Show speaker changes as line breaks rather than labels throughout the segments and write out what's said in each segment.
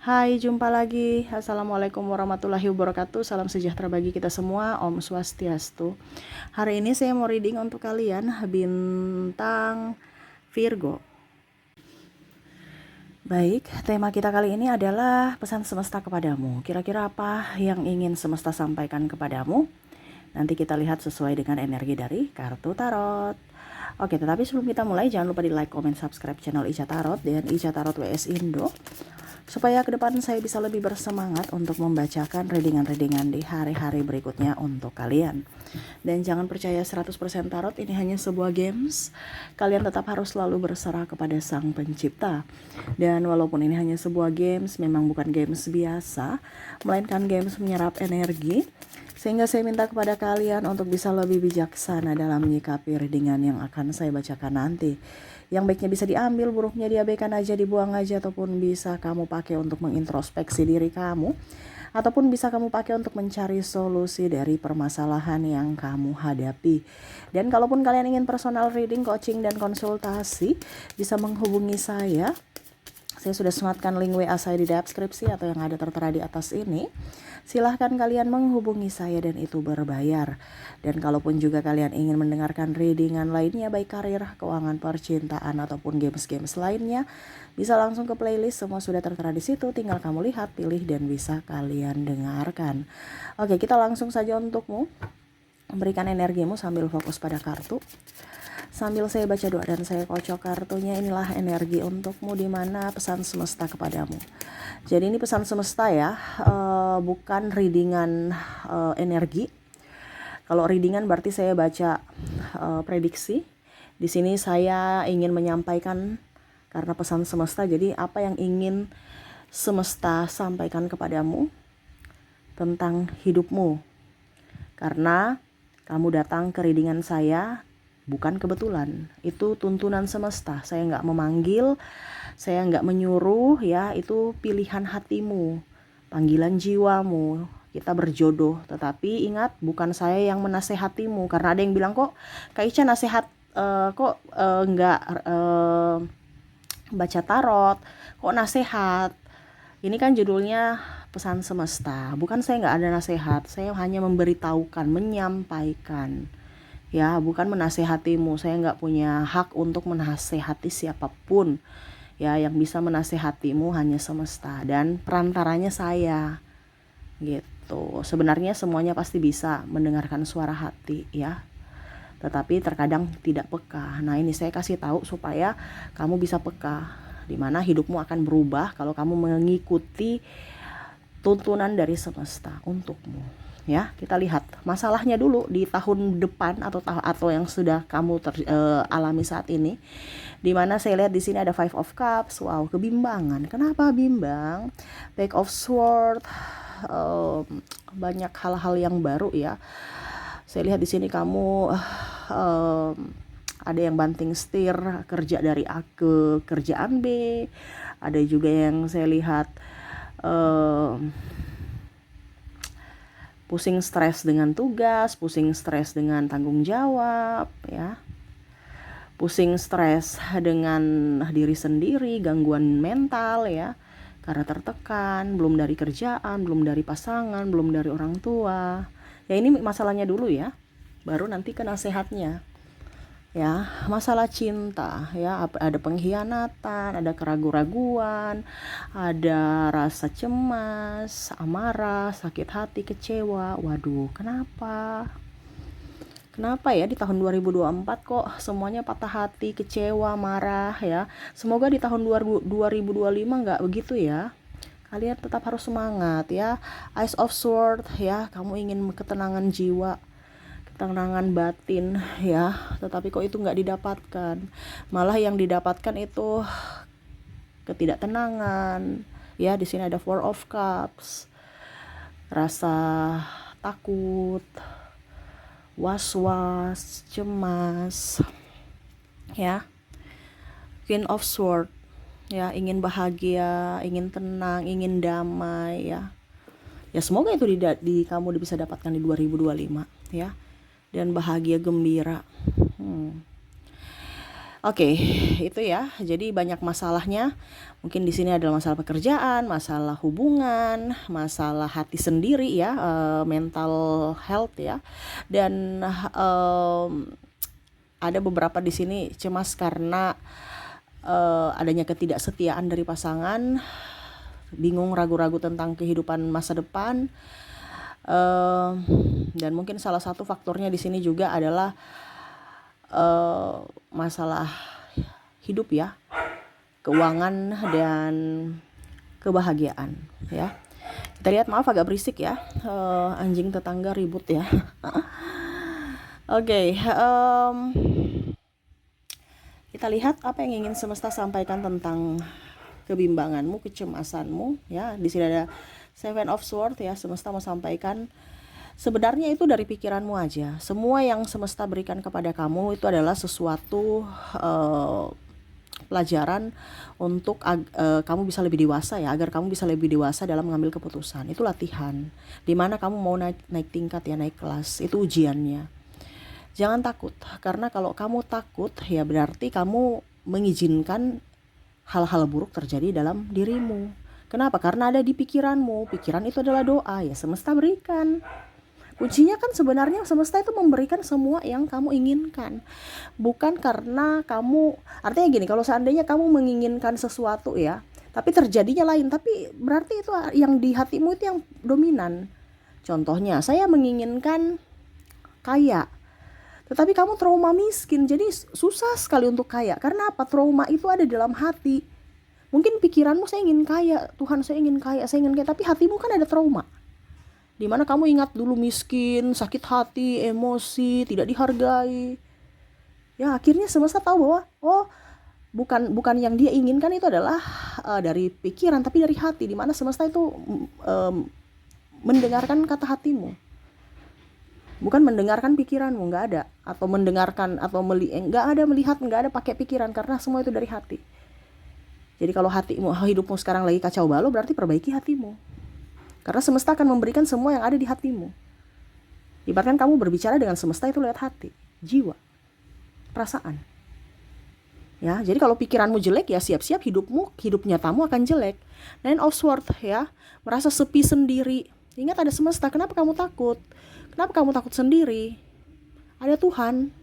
Hai, jumpa lagi. Assalamualaikum warahmatullahi wabarakatuh. Salam sejahtera bagi kita semua. Om Swastiastu. Hari ini saya mau reading untuk kalian bintang Virgo. Baik, tema kita kali ini adalah pesan semesta kepadamu. Kira-kira apa yang ingin semesta sampaikan kepadamu? Nanti kita lihat sesuai dengan energi dari kartu tarot. Oke, tetapi sebelum kita mulai, jangan lupa di like, comment, subscribe channel Ica Tarot dan Ica Tarot WS Indo, supaya ke depan saya bisa lebih bersemangat untuk membacakan readingan-readingan di hari-hari berikutnya untuk kalian. Dan jangan percaya 100% tarot ini hanya sebuah games. Kalian tetap harus selalu berserah kepada Sang Pencipta. Dan walaupun ini hanya sebuah games, memang bukan games biasa, melainkan games menyerap energi. Sehingga saya minta kepada kalian untuk bisa lebih bijaksana dalam menyikapi readingan yang akan saya bacakan nanti. Yang baiknya bisa diambil, buruknya diabaikan aja, dibuang aja, ataupun bisa kamu pakai untuk mengintrospeksi diri kamu, ataupun bisa kamu pakai untuk mencari solusi dari permasalahan yang kamu hadapi. Dan kalaupun kalian ingin personal reading, coaching, dan konsultasi, bisa menghubungi saya. Saya sudah sematkan link WA saya di deskripsi atau yang ada tertera di atas ini. Silahkan kalian menghubungi saya dan itu berbayar. Dan kalaupun juga kalian ingin mendengarkan readingan lainnya, baik karir, keuangan, percintaan, ataupun games-games lainnya, bisa langsung ke playlist, semua sudah tertera di situ. Tinggal kamu lihat, pilih, dan bisa kalian dengarkan. Oke, kita langsung saja untukmu. Berikan energimu sambil fokus pada kartu. Sambil saya baca doa dan saya kocok kartunya, inilah energi untukmu, di mana pesan semesta kepadamu. Jadi ini pesan semesta ya, bukan readingan energi. Kalau readingan berarti saya baca prediksi. Di sini saya ingin menyampaikan karena pesan semesta, jadi apa yang ingin semesta sampaikan kepadamu tentang hidupmu. Karena kamu datang ke readingan saya bukan kebetulan, itu tuntunan semesta. Saya nggak memanggil, saya nggak menyuruh ya, itu pilihan hatimu, panggilan jiwamu. Kita berjodoh, tetapi ingat, bukan saya yang menasehatimu. Karena ada yang bilang, kok Kak Ica nasihat, nggak baca tarot, kok nasehat. Ini kan judulnya pesan semesta. Bukan, saya nggak ada nasihat, saya hanya memberitahukan, menyampaikan. Ya, bukan menasehatimu. Saya nggak punya hak untuk menasehati siapapun. Ya, yang bisa menasehatimu hanya semesta dan perantaranya saya. Gitu. Sebenarnya semuanya pasti bisa mendengarkan suara hati ya. Tetapi terkadang tidak peka. Nah, ini saya kasih tahu supaya kamu bisa peka, dimana hidupmu akan berubah kalau kamu mengikuti tuntunan dari semesta untukmu. Ya, kita lihat masalahnya dulu di tahun depan atau yang sudah kamu alami saat ini. Dimana saya lihat di sini ada Five of Cups. Wow, kebimbangan. Kenapa bimbang? Page of Sword. Banyak hal-hal yang baru ya. Saya lihat di sini kamu ada yang banting setir, kerja dari A ke kerjaan B. Ada juga yang saya lihat pusing stres dengan tugas, pusing stres dengan tanggung jawab ya. Pusing stres dengan diri sendiri, gangguan mental ya. Karena tertekan, belum dari kerjaan, belum dari pasangan, belum dari orang tua. Ya, ini masalahnya dulu ya. Baru nanti ke nasihatnya. Ya, masalah cinta ya, ada pengkhianatan, ada keraguan-raguan, ada rasa cemas, amarah, sakit hati, kecewa. Waduh, kenapa ya di tahun 2024 kok semuanya patah hati, kecewa, marah ya. Semoga di tahun 2025 nggak begitu ya. Kalian tetap harus semangat ya. Ace of Sword ya, kamu ingin ketenangan jiwa, ketenangan batin ya, tetapi kok itu nggak didapatkan. Malah yang didapatkan itu ketidaktenangan ya. Di sini ada Four of Cups, rasa takut, was-was, cemas ya. Queen of Sword ya, ingin bahagia, ingin tenang, ingin damai ya. Ya, semoga itu di kamu bisa dapatkan di 2025 ya. Dan bahagia, gembira. Oke, itu ya. Jadi banyak masalahnya. Mungkin di sini adalah masalah pekerjaan, masalah hubungan, masalah hati sendiri ya, mental health ya. Dan ada beberapa di sini cemas karena adanya ketidaksetiaan dari pasangan, bingung, ragu-ragu tentang kehidupan masa depan. Dan mungkin salah satu faktornya di sini juga adalah masalah hidup ya, keuangan dan kebahagiaan ya. Kita lihat, maaf agak berisik ya, anjing tetangga ribut ya. Oke, kita lihat apa yang ingin semesta sampaikan tentang kebimbanganmu, kecemasanmu ya. Di sini ada Seven of Swords ya. Semesta mau sampaikan sebenarnya itu dari pikiranmu aja. Semua yang semesta berikan kepada kamu itu adalah sesuatu pelajaran untuk kamu bisa lebih dewasa ya, agar kamu bisa lebih dewasa dalam mengambil keputusan. Itu latihan. Dimana kamu mau naik tingkat ya, naik kelas. Itu ujiannya. Jangan takut, karena kalau kamu takut ya berarti kamu mengizinkan hal-hal buruk terjadi dalam dirimu. Kenapa? Karena ada di pikiranmu. Pikiran itu adalah doa ya, semesta berikan. Kuncinya kan sebenarnya semesta itu memberikan semua yang kamu inginkan. Bukan karena kamu, artinya gini, kalau seandainya kamu menginginkan sesuatu ya, tapi terjadinya lain, tapi berarti itu yang di hatimu itu yang dominan. Contohnya, saya menginginkan kaya, tetapi kamu trauma miskin, jadi susah sekali untuk kaya. Karena apa? Trauma itu ada dalam hati. Mungkin pikiranmu, saya ingin kaya, Tuhan saya ingin kaya, tapi hatimu kan ada trauma. Dimana kamu ingat dulu miskin, sakit hati, emosi, tidak dihargai. Ya akhirnya semesta tahu bahwa bukan yang dia inginkan itu adalah dari pikiran, tapi dari hati. Dimana semesta itu mendengarkan kata hatimu, bukan mendengarkan pikiranmu. Nggak ada, atau mendengarkan atau nggak ada melihat, nggak ada pakai pikiran, karena semua itu dari hati. Jadi kalau hidupmu sekarang lagi kacau balau, berarti perbaiki hatimu, karena semesta akan memberikan semua yang ada di hatimu. Ibaratkan kamu berbicara dengan semesta itu lewat hati, jiwa, perasaan. Ya, jadi kalau pikiranmu jelek ya siap-siap hidup nyatamu akan jelek. Nine of Swords ya, merasa sepi sendiri. Ingat ada semesta. Kenapa kamu takut? Kenapa kamu takut sendiri? Ada Tuhan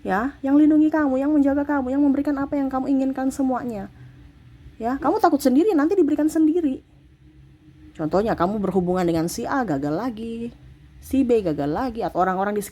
ya, yang lindungi kamu, yang menjaga kamu, yang memberikan apa yang kamu inginkan semuanya. Ya, kamu takut sendiri, nanti diberikan sendiri. Contohnya kamu berhubungan dengan si A, gagal lagi, si B gagal lagi, atau orang-orang di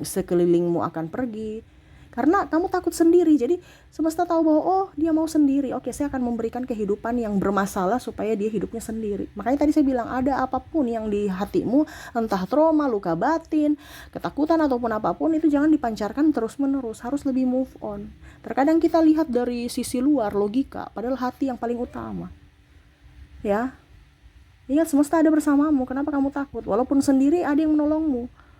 sekelilingmu akan pergi karena kamu takut sendiri. Jadi semesta tahu bahwa dia mau sendiri. Oke, saya akan memberikan kehidupan yang bermasalah supaya dia hidupnya sendiri. Makanya tadi saya bilang, ada apapun yang di hatimu, entah trauma, luka batin, ketakutan ataupun apapun, itu jangan dipancarkan terus-menerus. Harus lebih move on. Terkadang kita lihat dari sisi luar, logika, padahal hati yang paling utama. Ya, ingat semesta ada bersamamu. Kenapa kamu takut? Walaupun sendiri ada yang menolongmu.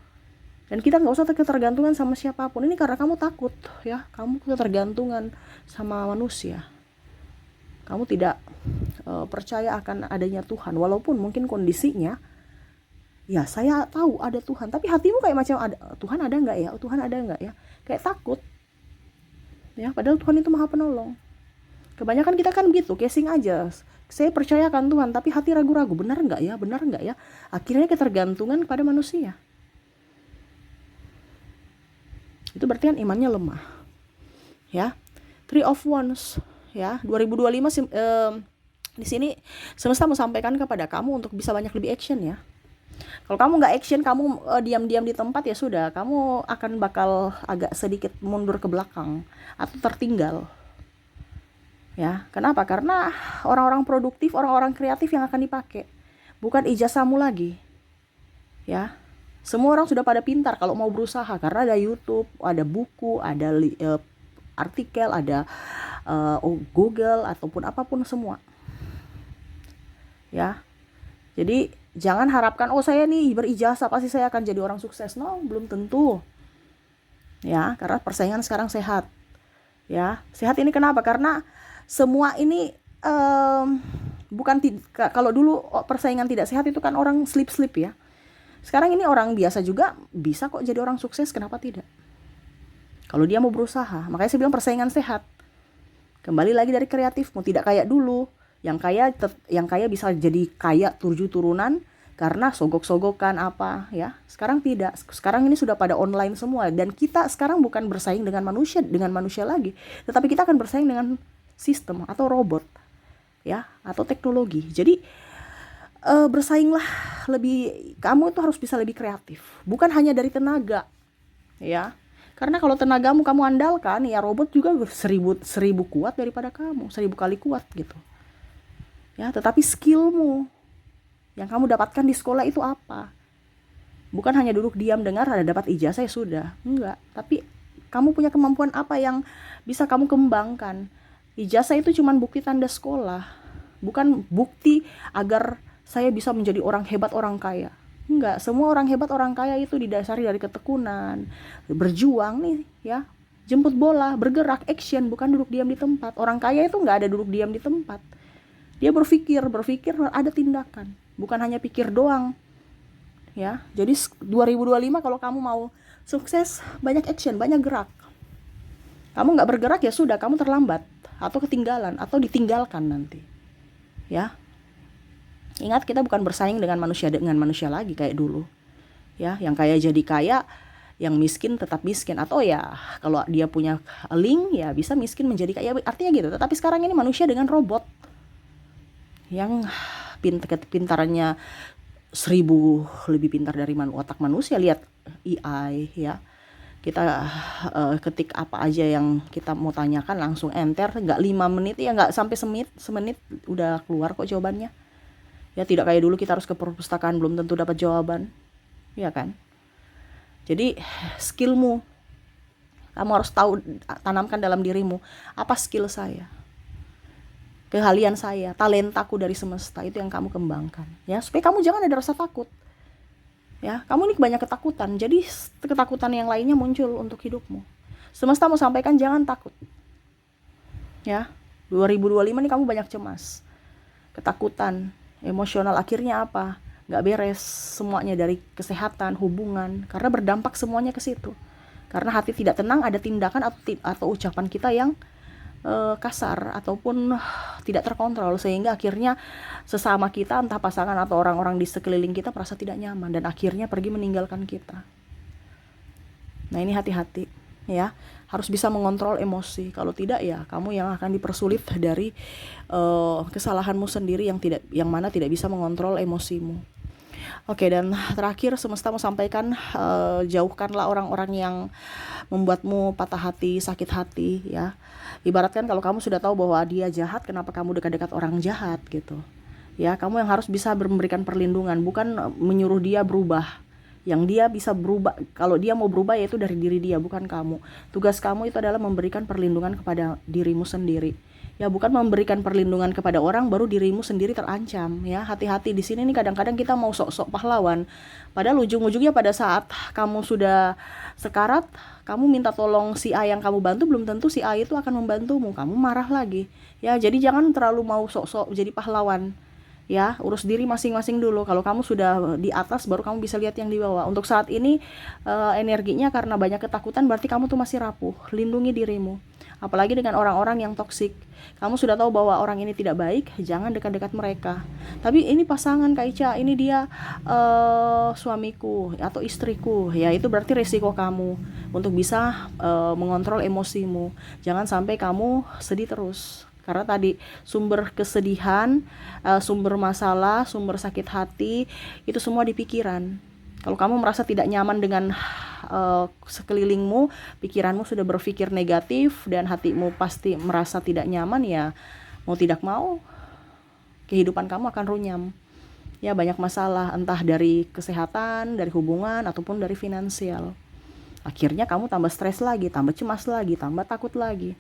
Dan kita nggak usah ketergantungan sama siapapun. Ini karena kamu takut ya, kamu ketergantungan sama manusia. Kamu tidak percaya akan adanya Tuhan. Walaupun mungkin kondisinya, ya saya tahu ada Tuhan, tapi hatimu kayak macam Tuhan ada nggak ya? Tuhan ada nggak ya? Kayak takut. Ya, padahal Tuhan itu Maha Penolong. Kebanyakan kita kan gitu, casing aja. Saya percaya akan Tuhan, tapi hati ragu-ragu. Benar nggak ya? Benar nggak ya? Akhirnya ketergantungan pada manusia. Itu berarti kan imannya lemah. Ya. Three of Wands ya, 2025 di sini semesta mau sampaikan kepada kamu untuk bisa banyak lebih action ya. Kalau kamu nggak action, kamu diam-diam di tempat, ya sudah, kamu akan bakal agak sedikit mundur ke belakang atau tertinggal. Ya, kenapa? Karena orang-orang produktif, orang-orang kreatif yang akan dipakai, bukan ijazahmu lagi. Ya. Semua orang sudah pada pintar kalau mau berusaha, karena ada YouTube, ada buku, ada artikel, ada Google ataupun apapun semua. Ya. Jadi jangan harapkan saya nih berijazah pasti saya akan jadi orang sukses. No, belum tentu. Ya, karena persaingan sekarang sehat. Ya, sehat ini kenapa? Karena semua ini bukan kalau dulu persaingan tidak sehat itu kan orang slip ya. Sekarang ini orang biasa juga bisa kok jadi orang sukses, kenapa tidak? Kalau dia mau berusaha, makanya saya bilang persaingan sehat. Kembali lagi dari kreatifmu, tidak kayak dulu. Yang kaya bisa jadi kaya 7 turunan karena sogok-sogokan apa ya. Sekarang tidak. Sekarang ini sudah pada online semua, dan kita sekarang bukan bersaing dengan manusia lagi, tetapi kita akan bersaing dengan sistem atau robot ya, atau teknologi. Jadi bersainglah lebih, kamu itu harus bisa lebih kreatif, bukan hanya dari tenaga ya. Karena kalau tenagamu kamu andalkan, ya robot juga seribu kuat daripada kamu, 1000 kali kuat gitu. Ya, tetapi skillmu yang kamu dapatkan di sekolah itu apa? Bukan hanya duduk diam dengar ada dapat ijazah ya sudah. Enggak, tapi kamu punya kemampuan apa yang bisa kamu kembangkan. Ijazah itu cuma bukti tanda sekolah, bukan bukti agar saya bisa menjadi orang hebat, orang kaya. Enggak, semua orang hebat, orang kaya itu didasari dari ketekunan, berjuang nih ya, jemput bola, bergerak, action, bukan duduk diam di tempat. Orang kaya itu enggak ada duduk diam di tempat. Dia berpikir ada tindakan, bukan hanya pikir doang ya. Jadi 2025 kalau kamu mau sukses, banyak action, banyak gerak. Kamu enggak bergerak ya sudah, kamu terlambat atau ketinggalan atau ditinggalkan nanti ya. Ingat, kita bukan bersaing dengan manusia lagi kayak dulu ya. Yang kaya jadi kaya, yang miskin tetap miskin, atau ya kalau dia punya link ya bisa miskin menjadi kaya, artinya gitu. Tetapi sekarang ini manusia dengan robot yang pintarannya 1000 lebih pintar dari otak manusia. Lihat AI ya, kita ketik apa aja yang kita mau tanyakan langsung enter, nggak 5 menit ya, nggak sampai semenit udah keluar kok jawabannya ya. Tidak kayak dulu kita harus ke perpustakaan belum tentu dapat jawaban ya kan. Jadi skillmu kamu harus tahu, tanamkan dalam dirimu, apa skill saya, keahlian saya, talentaku dari semesta, itu yang kamu kembangkan ya, supaya kamu jangan ada rasa takut ya. Kamu ini banyak ketakutan, jadi ketakutan yang lainnya muncul untuk hidupmu. Semesta mau sampaikan jangan takut ya. 2025 ini kamu banyak cemas, ketakutan, emosional, akhirnya apa? Gak beres semuanya, dari kesehatan, hubungan, karena berdampak semuanya ke situ. Karena hati tidak tenang, ada tindakan atau ucapan kita yang kasar ataupun tidak terkontrol, sehingga akhirnya sesama kita, entah pasangan atau orang-orang di sekeliling kita, merasa tidak nyaman dan akhirnya pergi meninggalkan kita. Nah ini hati-hati ya, harus bisa mengontrol emosi. Kalau tidak ya kamu yang akan dipersulit dari kesalahanmu sendiri yang mana tidak bisa mengontrol emosimu. Oke, dan terakhir semesta mau sampaikan, jauhkanlah orang-orang yang membuatmu patah hati, sakit hati ya. Ibaratkan kalau kamu sudah tahu bahwa dia jahat, kenapa kamu dekat-dekat orang jahat gitu ya. Kamu yang harus bisa memberikan perlindungan, bukan menyuruh dia berubah. Yang dia bisa berubah, kalau dia mau berubah yaitu dari diri dia, bukan kamu. Tugas kamu itu adalah memberikan perlindungan kepada dirimu sendiri ya, bukan memberikan perlindungan kepada orang baru dirimu sendiri terancam ya. Hati-hati di sini nih, kadang-kadang kita mau sok-sok pahlawan, padahal ujung-ujungnya pada saat kamu sudah sekarat, kamu minta tolong si A yang kamu bantu, belum tentu si A itu akan membantumu, kamu marah lagi ya. Jadi jangan terlalu mau sok-sok jadi pahlawan ya. Urus diri masing-masing dulu. Kalau kamu sudah di atas, baru kamu bisa lihat yang di bawah. Untuk saat ini energinya karena banyak ketakutan, berarti kamu tuh masih rapuh. Lindungi dirimu, apalagi dengan orang-orang yang toksik. Kamu sudah tahu bahwa orang ini tidak baik, jangan dekat-dekat mereka. Tapi ini pasangan Kak Ica, ini dia suamiku atau istriku ya, itu berarti resiko kamu untuk bisa mengontrol emosimu. Jangan sampai kamu sedih terus, karena tadi sumber kesedihan, sumber masalah, sumber sakit hati itu semua di pikiran. Kalau kamu merasa tidak nyaman dengan sekelilingmu, pikiranmu sudah berpikir negatif dan hatimu pasti merasa tidak nyaman ya, mau tidak mau kehidupan kamu akan runyam ya. Banyak masalah, entah dari kesehatan, dari hubungan, ataupun dari finansial. Akhirnya kamu tambah stres lagi, tambah cemas lagi, tambah takut lagi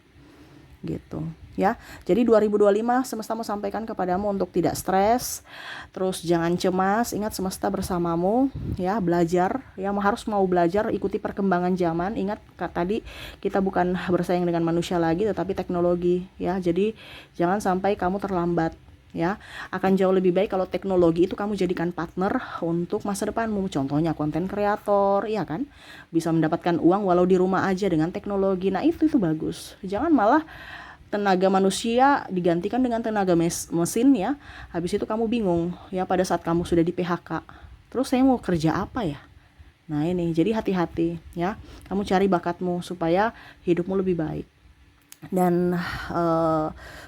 gitu ya. Jadi 2025 semesta mau sampaikan kepadamu untuk tidak stres, terus jangan cemas. Ingat, semesta bersamamu ya. Belajar ya, harus mau belajar, ikuti perkembangan zaman. Ingat tadi kita bukan bersaing dengan manusia lagi, tetapi teknologi ya. Jadi jangan sampai kamu terlambat ya. Akan jauh lebih baik kalau teknologi itu kamu jadikan partner untuk masa depanmu. Contohnya konten kreator, ya kan? Bisa mendapatkan uang walau di rumah aja dengan teknologi. Nah, itu bagus. Jangan malah tenaga manusia digantikan dengan tenaga mesin ya. Habis itu kamu bingung ya pada saat kamu sudah di PHK. Terus saya mau kerja apa ya? Nah, ini jadi hati-hati ya. Kamu cari bakatmu supaya hidupmu lebih baik. Dan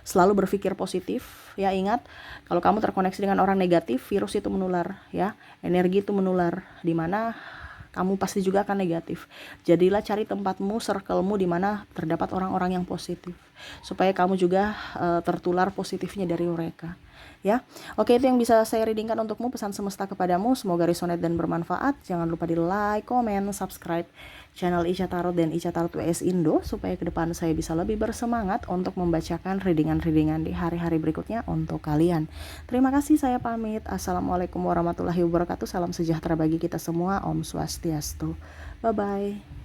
selalu berpikir positif ya. Ingat, kalau kamu terkoneksi dengan orang negatif, virus itu menular ya, energi itu menular, dimana kamu pasti juga akan negatif. Jadilah cari tempatmu, circlemu di mana terdapat orang-orang yang positif, supaya kamu juga tertular positifnya dari mereka ya. Oke, itu yang bisa saya readingkan untukmu, pesan semesta kepadamu. Semoga resonate dan bermanfaat. Jangan lupa di like, comment, subscribe channel Ica Tarot dan Ica Tarot WS Indo, supaya ke depan saya bisa lebih bersemangat untuk membacakan readingan-readingan di hari-hari berikutnya untuk kalian. Terima kasih, saya pamit. Assalamualaikum warahmatullahi wabarakatuh. Salam sejahtera bagi kita semua. Om Swastiastu. Bye-bye.